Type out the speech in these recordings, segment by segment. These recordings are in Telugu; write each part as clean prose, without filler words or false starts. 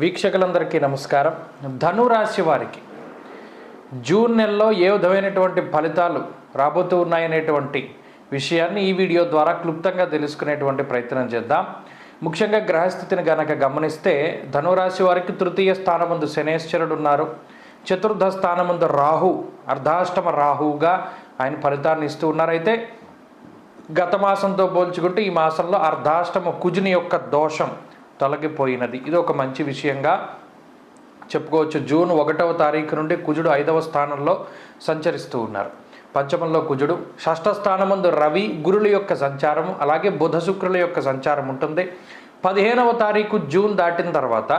వీక్షకులందరికీ నమస్కారం. ధనురాశి వారికి జూన్ నెలలో ఏ విధమైనటువంటి ఫలితాలు రాబోతూ ఉన్నాయనేటువంటి విషయాన్ని ఈ వీడియో ద్వారా క్లుప్తంగా తెలుసుకునేటువంటి ప్రయత్నం చేద్దాం. ముఖ్యంగా గ్రహస్థితిని గనక గమనిస్తే ధనురాశి వారికి తృతీయ స్థానమందు శనేశ్వరుడు ఉన్నారు. చతుర్థ స్థానమందు రాహు, అర్ధాష్టమ రాహువుగా ఆయన ఫలితాన్ని ఇస్తూ ఉన్నారు. అయితే గత మాసంతో పోల్చుకుంటే ఈ మాసంలో అర్ధాష్టమ కుజుని యొక్క దోషం తొలగిపోయినది. ఇది ఒక మంచి విషయంగా చెప్పుకోవచ్చు. జూన్ 1వ తారీఖు నుండి కుజుడు 5వ స్థానంలో సంచరిస్తూ ఉన్నారు. పంచమంలో కుజుడు, షష్ఠ స్థానమందు రవి గురుల యొక్క సంచారం, అలాగే బుధ శుక్రుల యొక్క సంచారం ఉంటుంది. 15వ తారీఖు జూన్ దాటిన తర్వాత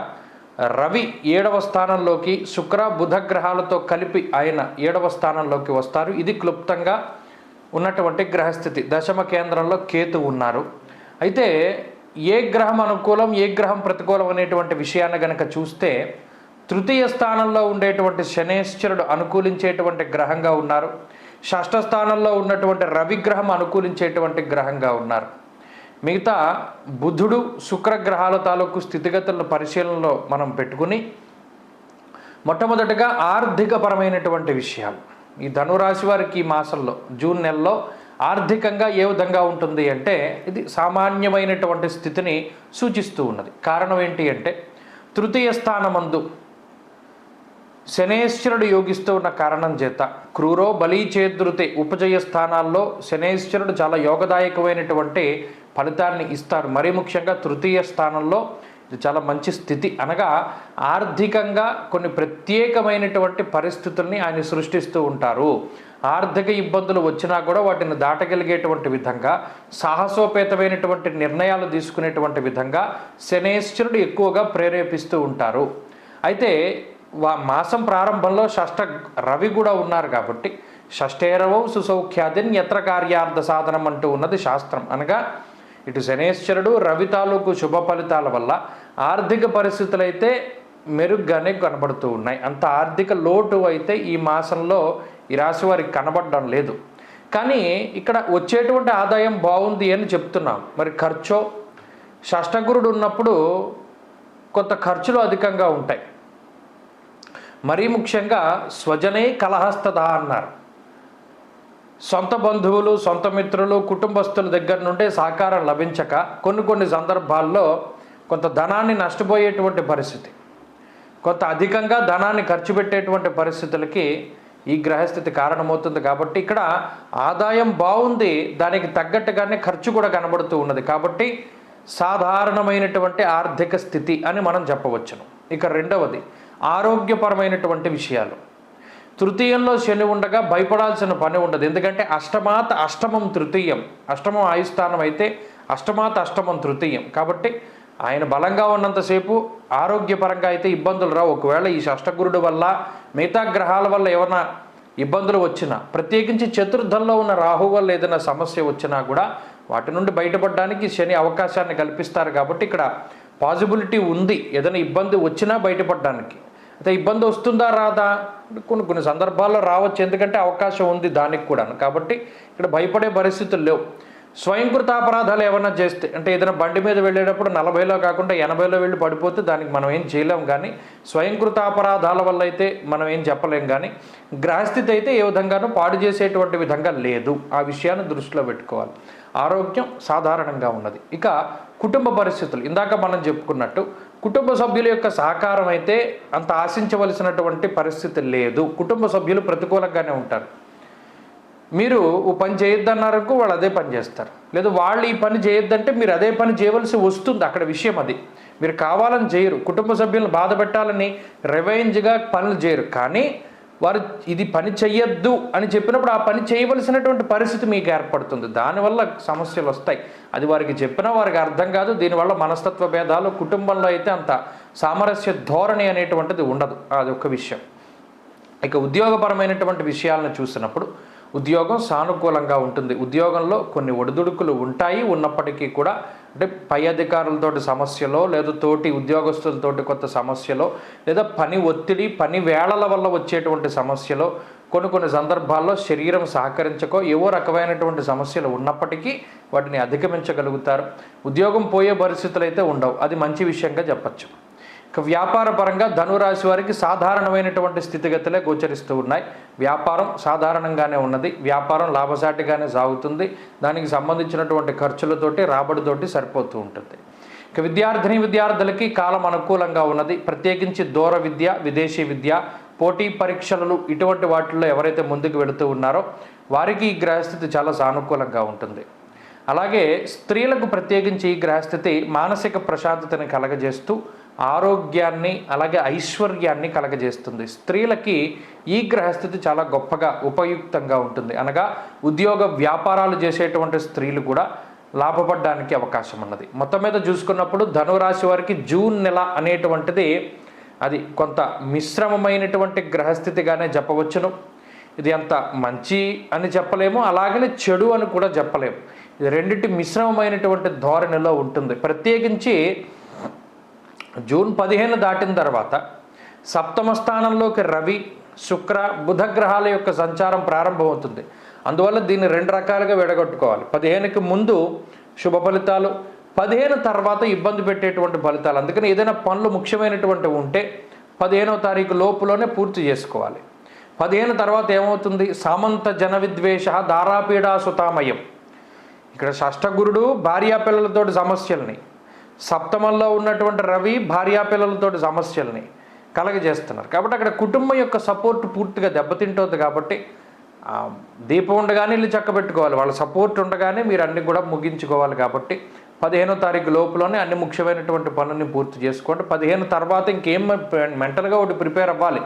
రవి 7వ స్థానంలోకి, శుక్ర బుధ గ్రహాలతో కలిపి ఆయన 7వ స్థానంలోకి వస్తారు. ఇది క్లుప్తంగా ఉన్నటువంటి గ్రహస్థితి. దశమ కేంద్రంలో కేతు ఉన్నారు. అయితే ఏ గ్రహం అనుకూలం ఏ గ్రహం ప్రతికూలం అనేటువంటి విషయాన్ని గనక చూస్తే తృతీయ స్థానంలో ఉండేటువంటి శనేశ్వరుడు అనుకూలించేటువంటి గ్రహంగా ఉన్నారు. షష్ఠ స్థానంలో ఉన్నటువంటి రవిగ్రహం అనుకూలించేటువంటి గ్రహంగా ఉన్నారు. మిగతా బుధుడు శుక్ర గ్రహాల తాలూకు స్థితిగతులను పరిశీలనలో మనం పెట్టుకుని మొట్టమొదటిగా ఆర్థికపరమైనటువంటి విషయాలు ఈ ధనురాశి వారికి ఈ మాసంలో జూన్ నెలలో ఆర్థికంగా ఏ విధంగా ఉంటుంది అంటే ఇది సామాన్యమైనటువంటి స్థితిని సూచిస్తూ ఉన్నది. కారణం ఏంటి అంటే తృతీయ స్థానమందు శనేశ్వరుడు యోగిస్తూ ఉన్న కారణం చేత క్రూరో బలి చేదృతే ఉపజయ స్థానాల్లో శనేశ్వరుడు చాలా యోగదాయకమైనటువంటి ఫలితాన్ని ఇస్తారు. మరీ ముఖ్యంగా తృతీయ స్థానంలో ఇది చాలా మంచి స్థితి. అనగా ఆర్థికంగా కొన్ని ప్రత్యేకమైనటువంటి పరిస్థితుల్ని ఆయన సృష్టిస్తూ ఉంటారు. ఆర్థిక ఇబ్బందులు వచ్చినా కూడా వాటిని దాటగలిగేటువంటి విధంగా, సాహసోపేతమైనటువంటి నిర్ణయాలు తీసుకునేటువంటి విధంగా శనేశ్వరుడు ఎక్కువగా ప్రేరేపిస్తూ ఉంటారు. అయితే మాసం ప్రారంభంలో షష్ఠ రవి కూడా ఉన్నారు కాబట్టి షష్ఠేరవో సుసౌఖ్యాదిన్ యత్ర కార్యార్థ సాధనం అంటూ ఉన్నది శాస్త్రం. అనగా ఇటు శనేశ్వరుడు రవి తాలూకు శుభ ఫలితాల వల్ల ఆర్థిక పరిస్థితులు అయితే మెరుగ్గానే కనబడుతూ ఉన్నాయి. అంత ఆర్థిక లోటు అయితే ఈ మాసంలో ఈ రాశి వారికి కనబడడం లేదు. కానీ ఇక్కడ వచ్చేటువంటి ఆదాయం బాగుంది అని చెప్తున్నాం. మరి ఖర్చో షష్ఠగురుడు ఉన్నప్పుడు కొంత ఖర్చులు అధికంగా ఉంటాయి. మరీ ముఖ్యంగా స్వజనే కలహస్తదా అన్నారు. సొంత బంధువులు, సొంత మిత్రులు, కుటుంబస్తుల దగ్గర నుండే సహకారం లభించక కొన్ని సందర్భాల్లో కొంత ధనాన్ని నష్టపోయేటువంటి పరిస్థితి, కొంత అధికంగా ధనాన్ని ఖర్చు పెట్టేటువంటి పరిస్థితులకి ఈ గ్రహస్థితి కారణమవుతుంది. కాబట్టి ఇక్కడ ఆదాయం బాగుంది, దానికి తగ్గట్టుగానే ఖర్చు కూడా కనబడుతూ ఉన్నది. కాబట్టి సాధారణమైనటువంటి ఆర్థిక స్థితి అని మనం చెప్పవచ్చును. ఇక రెండవది ఆరోగ్యపరమైనటువంటి విషయాలు. తృతీయంలో శని ఉండగా భయపడాల్సిన పని ఉండదు. ఎందుకంటే అష్టమాత అష్టమం తృతీయం, అష్టమం ఆయుస్థానం అయితే అష్టమాత అష్టమం తృతీయం. కాబట్టి ఆయన బలంగా ఉన్నంతసేపు ఆరోగ్యపరంగా అయితే ఇబ్బందులు రావు. ఒకవేళ ఈ షష్ఠగురుడు వల్ల మిగతా గ్రహాల వల్ల ఏమైనా ఇబ్బందులు వచ్చినా, ప్రత్యేకించి చతుర్థంలో ఉన్న రాహు వల్ల ఏదైనా సమస్య వచ్చినా కూడా వాటి నుండి బయటపడడానికి శని అవకాశాన్ని కల్పిస్తారు. కాబట్టి ఇక్కడ పాజిబిలిటీ ఉంది ఏదైనా ఇబ్బంది వచ్చినా బయటపడడానికి. అయితే ఇబ్బంది వస్తుందా రాదా కొన్ని సందర్భాల్లో రావచ్చు, ఎందుకంటే అవకాశం ఉంది దానికి కూడా. కాబట్టి ఇక్కడ భయపడే పరిస్థితులు లేవు. స్వయంకృతాపరాధాలు ఏమైనా చేస్తే, అంటే ఏదైనా బండి మీద వెళ్ళేటప్పుడు 40లో కాకుండా 80లో వెళ్ళి పడిపోతే దానికి మనం ఏం చేయలేం. కానీ స్వయంకృతాపరాధాల వల్ల అయితే మనం ఏం చెప్పలేం. కానీ గ్రహస్థితి అయితే ఏ విధంగానూ పాడు చేసేటువంటి విధంగా లేదు. ఆ విషయాన్ని దృష్టిలో పెట్టుకోవాలి. ఆరోగ్యం సాధారణంగా ఉన్నది. ఇక కుటుంబ పరిస్థితులు ఇందాక మనం చెప్పుకున్నట్టు కుటుంబ సభ్యుల యొక్క సహకారం అయితే అంత ఆశించవలసినటువంటి పరిస్థితి లేదు. కుటుంబ సభ్యులు ప్రతికూలంగానే ఉంటారు. మీరు ఓ పని చేయొద్దన్నారనుకో వాళ్ళు అదే పని చేస్తారు, లేదు వాళ్ళు ఈ పని చేయొద్దంటే మీరు అదే పని చేయవలసి వస్తుంది. అక్కడ విషయం అది. మీరు కావాలని చేయరు, కుటుంబ సభ్యులను బాధ పెట్టాలని రివెంజ్గా పనులు చేయరు. కానీ వారు ఇది పని చెయ్యొద్దు అని చెప్పినప్పుడు ఆ పని చేయవలసినటువంటి పరిస్థితి మీకు ఏర్పడుతుంది. దానివల్ల సమస్యలు వస్తాయి. అది వారికి చెప్పినా వారికి అర్థం కాదు. దీనివల్ల మనస్తత్వ భేదాలు, కుటుంబంలో అయితే అంత సామరస్య ధోరణి అనేటువంటిది ఉండదు. అది ఒక విషయం. ఇక ఉద్యోగపరమైనటువంటి విషయాలను చూసినప్పుడు ఉద్యోగం సానుకూలంగా ఉంటుంది. ఉద్యోగంలో కొన్ని ఒడిదుడుకులు ఉంటాయి. ఉన్నప్పటికీ కూడా అంటే పై అధికారులతోటి సమస్యలో, లేదా తోటి ఉద్యోగస్తులతోటి కొత్త సమస్యలో, లేదా పని ఒత్తిడి, పని వేళల వల్ల వచ్చేటువంటి సమస్యలో, కొన్ని సందర్భాల్లో శరీరం సహకరించకో ఏవో రకమైనటువంటి సమస్యలు ఉన్నప్పటికీ వాటిని అధిగమించగలుగుతారు. ఉద్యోగం పోయే పరిస్థితులు అయితే ఉండవు. అది మంచి విషయంగా చెప్పచ్చు. ఇక వ్యాపార పరంగా ధనురాశి వారికి సాధారణమైనటువంటి స్థితిగతులే గోచరిస్తూ ఉన్నాయి. వ్యాపారం సాధారణంగానే ఉన్నది. వ్యాపారం లాభసాటిగానే సాగుతుంది. దానికి సంబంధించినటువంటి ఖర్చులతోటి రాబడితోటి సరిపోతూ ఉంటుంది. ఇక విద్యార్థులకి కాలం అనుకూలంగా ఉన్నది. ప్రత్యేకించి దూర విద్య, విదేశీ విద్య, పోటీ పరీక్షలు ఇటువంటి వాటిల్లో ఎవరైతే ముందుకు వెళుతూ ఉన్నారో వారికి ఈ గ్రహస్థితి చాలా సానుకూలంగా ఉంటుంది. అలాగే స్త్రీలకు ప్రత్యేకించి ఈ గ్రహస్థితి మానసిక ప్రశాంతతని కలగజేస్తూ ఆరోగ్యాన్ని అలాగే ఐశ్వర్యాన్ని కలగజేస్తుంది. స్త్రీలకి ఈ గ్రహస్థితి చాలా గొప్పగా ఉపయుక్తంగా ఉంటుంది. అనగా ఉద్యోగ వ్యాపారాలు చేసేటువంటి స్త్రీలు కూడా లాభపడడానికి అవకాశం ఉన్నది. మొత్తం మీద చూసుకున్నప్పుడు ధనురాశి వారికి జూన్ నెల అనేటువంటిది అది కొంత మిశ్రమమైనటువంటి గ్రహస్థితిగానే చెప్పవచ్చును. ఇది అంత మంచి అని చెప్పలేము, అలాగనే చెడు అని కూడా చెప్పలేము. ఇది రెండింటి మిశ్రమమైనటువంటి ధోరణిలో ఉంటుంది. ప్రత్యేకించి జూన్ 15 దాటిన తర్వాత సప్తమ స్థానంలోకి రవి, శుక్ర, బుధ గ్రహాల యొక్క సంచారం ప్రారంభమవుతుంది. అందువల్ల దీన్ని 2 రకాలుగా విడగొట్టుకోవాలి. 15కి ముందు శుభ ఫలితాలు, 15 తర్వాత ఇబ్బంది పెట్టేటువంటి ఫలితాలు. అందుకని ఏదైనా పనులు ముఖ్యమైనటువంటి ఉంటే 15వ తారీఖు లోపులోనే పూర్తి చేసుకోవాలి. 15 తర్వాత ఏమవుతుంది? సామంత జన విద్వేష దారాపీడా సుతామయం. ఇక్కడ షష్ఠగురుడు భార్యాపిల్లలతోటి సమస్యల్ని, సప్తమంలో ఉన్నటువంటి రవి భార్యాపిల్లలతోటి సమస్యల్ని కలగజేస్తున్నారు. కాబట్టి అక్కడ కుటుంబం యొక్క సపోర్ట్ పూర్తిగా దెబ్బతింటుంది. కాబట్టి దీపం ఉండగానే ఇల్లు చక్కబెట్టుకోవాలి. వాళ్ళ సపోర్ట్ ఉండగానే మీరు అన్ని కూడా ముగించుకోవాలి. కాబట్టి 15వ తారీఖు లోపులోనే అన్ని ముఖ్యమైనటువంటి పనులని పూర్తి చేసుకోండి. 15 తర్వాత ఇంకేం మెంటల్గా ఒకటి ప్రిపేర్ అవ్వాలి.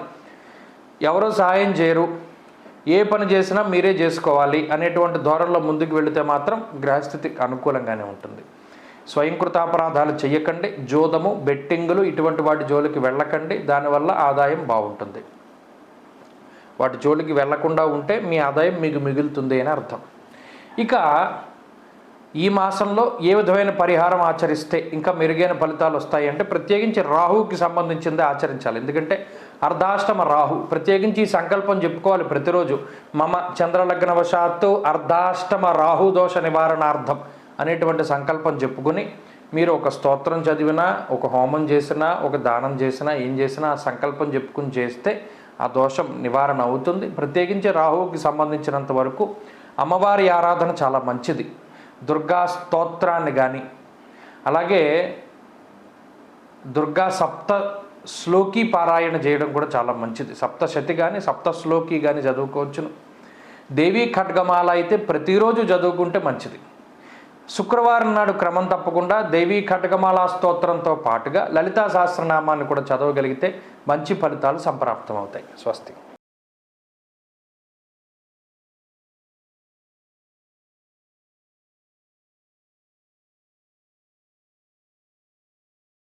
ఎవరో సహాయం చేయరు, ఏ పని చేసినా మీరే చేసుకోవాలి అనేటువంటి ధోరణిలో ముందుకు వెళితే మాత్రం గ్రహస్థితి అనుకూలంగానే ఉంటుంది. స్వయంకృతాపరాధాలు చేయకండి. జోదము, బెట్టింగులు ఇటువంటి వాటి జోలికి వెళ్ళకండి. దానివల్ల ఆదాయం బాగుంటుంది. వాటి జోలికి వెళ్లకుండా ఉంటే మీ ఆదాయం మీకు మిగులుతుంది అని అర్థం. ఇక ఈ మాసంలో ఏ విధమైన పరిహారం ఆచరిస్తే ఇంకా మెరుగైన ఫలితాలు వస్తాయి అంటే ప్రత్యేకించి రాహుకి సంబంధించిందే ఆచరించాలి. ఎందుకంటే అర్ధాష్టమ రాహు, ప్రత్యేకించి ఈ సంకల్పం చెప్పుకోవాలి ప్రతిరోజు. మమ చంద్రలగ్నవశాత్తు అర్ధాష్టమ రాహు దోష నివారణార్థం అనేటువంటి సంకల్పం చెప్పుకుని మీరు ఒక స్తోత్రం చదివినా, ఒక హోమం చేసినా, ఒక దానం చేసినా, ఏం చేసినా ఆ సంకల్పం చెప్పుకుని చేస్తే ఆ దోషం నివారణ అవుతుంది. ప్రత్యేకించి రాహువుకి సంబంధించినంత వరకు అమ్మవారి ఆరాధన చాలా మంచిది. దుర్గా స్తోత్రాన్ని కానీ అలాగే దుర్గా సప్త శ్లోకి పారాయణ చేయడం కూడా చాలా మంచిది. సప్తశతి కానీ సప్తశ్లోకి కానీ చదువుకోవచ్చును. దేవీ ఖడ్గమాల అయితే ప్రతిరోజు చదువుకుంటే మంచిది. శుక్రవారం నాడు క్రమం తప్పకుండా దేవీ ఖడ్గమాల స్తోత్రంతో పాటుగా లలితా సహస్రనామాన్ని కూడా చదవగలిగితే మంచి ఫలితాలు సంప్రాప్తమవుతాయి. స్వస్తి.